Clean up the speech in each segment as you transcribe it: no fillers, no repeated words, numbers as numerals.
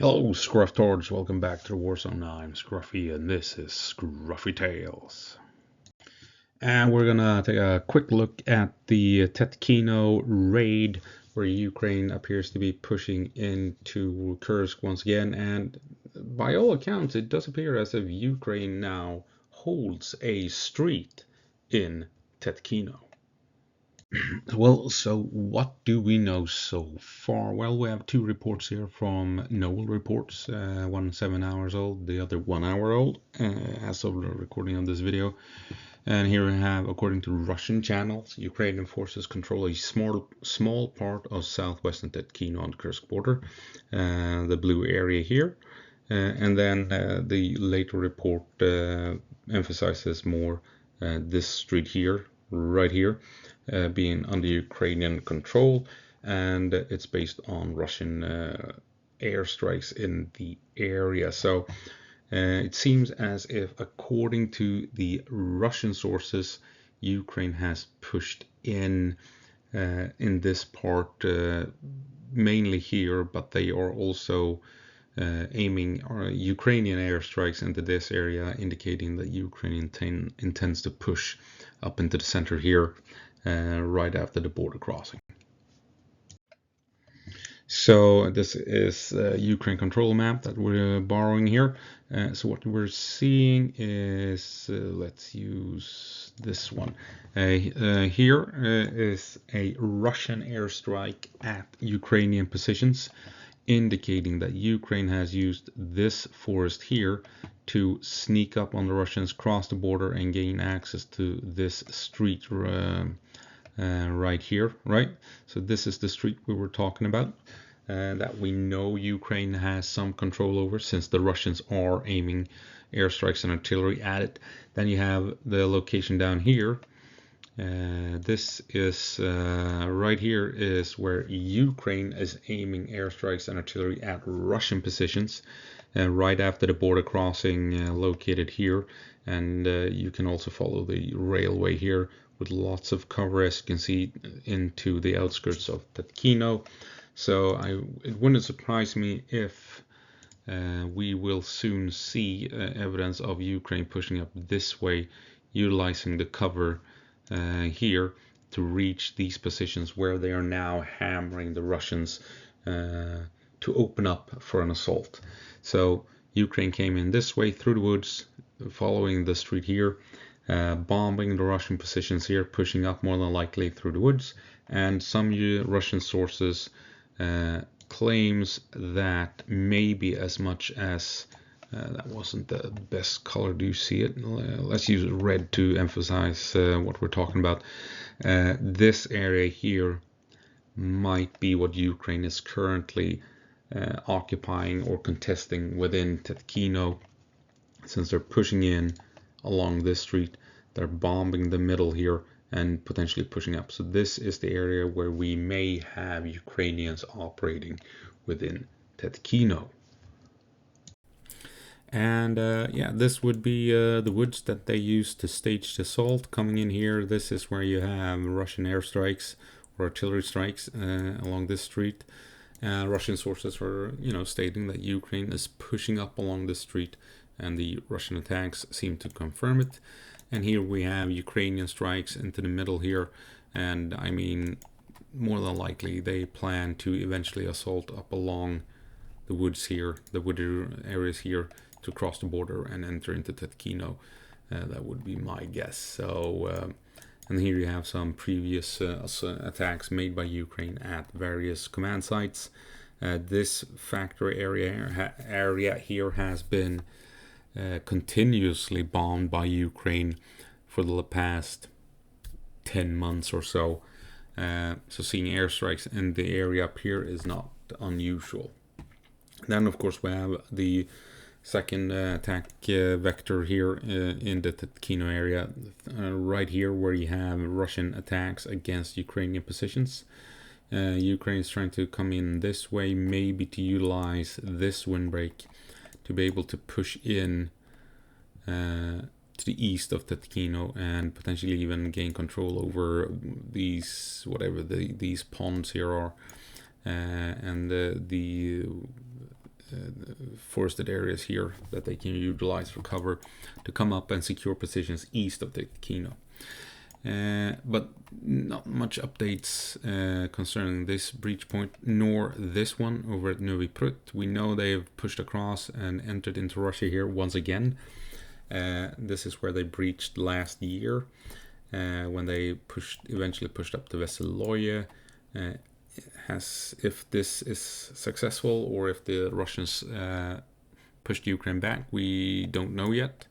Hello, Scruff Tords. Welcome back to the Warzone. I'm Scruffy, and this is Scruffy Tales. And we're gonna take a quick look at the Tetkino raid, where Ukraine appears to be pushing into Kursk once again. And by all accounts, it does appear as if Ukraine now holds a street in Tetkino. Well, so what do we know so far? Well, we have two reports here from Noel reports, one 7 hours old, the other 1 hour old, as of the recording of this video. And here we have, according to Russian channels, Ukrainian forces control a small part of southwestern Tetkino on the Kursk border, the blue area here. And then the later report emphasizes more this street here, right here, being under Ukrainian control, and it's based on Russian airstrikes in the area. So it seems as if, according to the Russian sources, Ukraine has pushed in this part, mainly here, but they are also aiming Ukrainian airstrikes into this area, indicating that Ukraine intends to push up into the center here right after the border crossing. So this is a Ukraine control map that we're borrowing here. So what we're seeing is, let's use this one. Here is a Russian airstrike at Ukrainian positions, indicating that Ukraine has used this forest here to sneak up on the Russians, cross the border, and gain access to this street right here, right? So this is the street we were talking about, that we know Ukraine has some control over, since the Russians are aiming airstrikes and artillery at it. Then you have the location down here. This is right here is where Ukraine is aiming airstrikes and artillery at Russian positions, right after the border crossing, located here. And you can also follow the railway here with lots of cover, as you can see, into the outskirts of Tetkino. So it wouldn't surprise me if we will soon see evidence of Ukraine pushing up this way, utilizing the cover here to reach these positions where they are now hammering the Russians to open up for an assault. So Ukraine came in this way through the woods, following the street here, bombing the Russian positions here, pushing up more than likely through the woods. And some Russian sources claims that maybe as much as that wasn't the best color. Do you see it? Let's use red to emphasize what we're talking about. This area here might be what Ukraine is currently occupying or contesting within Tetkino. Since they're pushing in along this street, they're bombing the middle here and potentially pushing up. So this is the area where we may have Ukrainians operating within Tetkino. And yeah, this would be the woods that they used to stage the assault. Coming in here, this is where you have Russian airstrikes or artillery strikes along this street. Russian sources were, stating that Ukraine is pushing up along this street, and the Russian attacks seem to confirm it. And here we have Ukrainian strikes into the middle here, and I mean, more than likely they plan to eventually assault up along the woods here, the wooded areas here, to cross the border and enter into Tetkino. That would be my guess. So, and here you have some previous attacks made by Ukraine at various command sites. This factory area here has been continuously bombed by Ukraine for the past 10 months or so. So seeing airstrikes in the area up here is not unusual. Then, of course, we have the second attack vector here in the Tetkino area, right here where you have Russian attacks against Ukrainian positions. Ukraine is trying to come in this way, maybe to utilize this windbreak to be able to push in to the east of Tetkino and potentially even gain control over these, whatever these ponds here are, and the forested areas here that they can utilize for cover to come up and secure positions east of Tetkino. But not much updates concerning this breach point, nor this one over at Novi Prut. We know they've pushed across and entered into Russia here once again. This is where they breached last year when they eventually pushed up to Veseloye. If this is successful or if the Russians pushed Ukraine back, we don't know yet.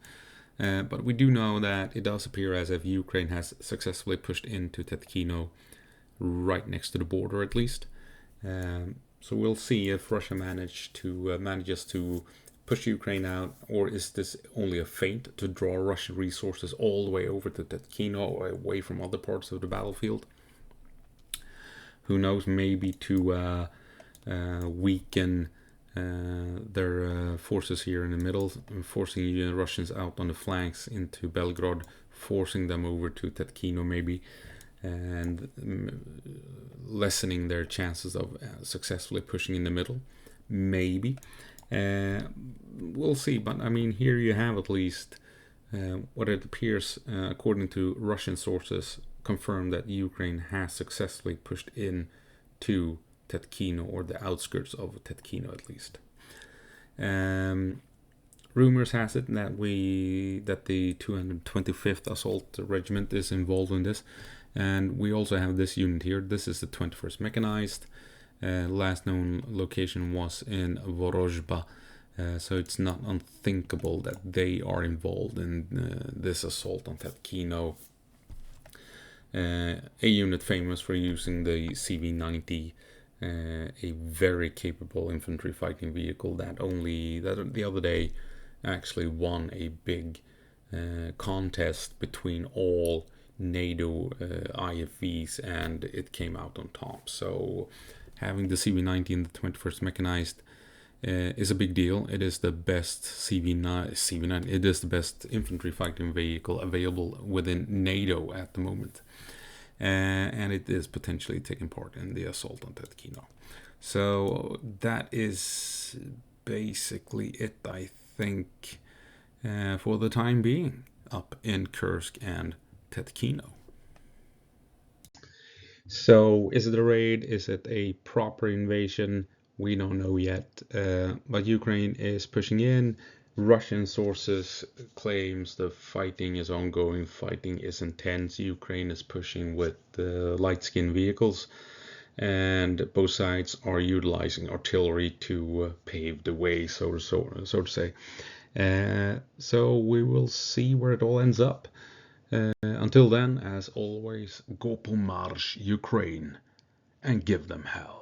But we do know that it does appear as if Ukraine has successfully pushed into Tetkino, right next to the border at least. So we'll see if Russia manages to push Ukraine out, or is this only a feint to draw Russian resources all the way over to Tetkino or away from other parts of the battlefield. Who knows, maybe to weaken their forces here in the middle, forcing the Russians out on the flanks into Belgrade, forcing them over to Tetkino maybe, and lessening their chances of successfully pushing in the middle, maybe. We'll see, but I mean, here you have at least what it appears, according to Russian sources, confirmed that Ukraine has successfully pushed in to Tetkino, or the outskirts of Tetkino at least. Rumors has it that the 225th Assault Regiment is involved in this, and we also have this unit here. This is the 21st Mechanized. Last known location was in Vorozhba, so it's not unthinkable that they are involved in this assault on Tetkino. A unit famous for using the CV-90, a very capable infantry fighting vehicle that the other day actually won a big contest between all NATO IFVs, and it came out on top. So having the CV-90 in the 21st Mechanized is a big deal. It is the best CV-9. It is the best infantry fighting vehicle available within NATO at the moment, and it is potentially taking part in the assault on Tetkino. So that is basically it, I think, for the time being, up in Kursk and Tetkino. So is it a raid? Is it a proper invasion? We don't know yet, but Ukraine is pushing in. Russian sources claims the fighting is ongoing, fighting is intense. Ukraine is pushing with light skin vehicles, and both sides are utilizing artillery to pave the way, so to say. So we will see where it all ends up. Until then, as always, go po marsh, Ukraine, and give them hell.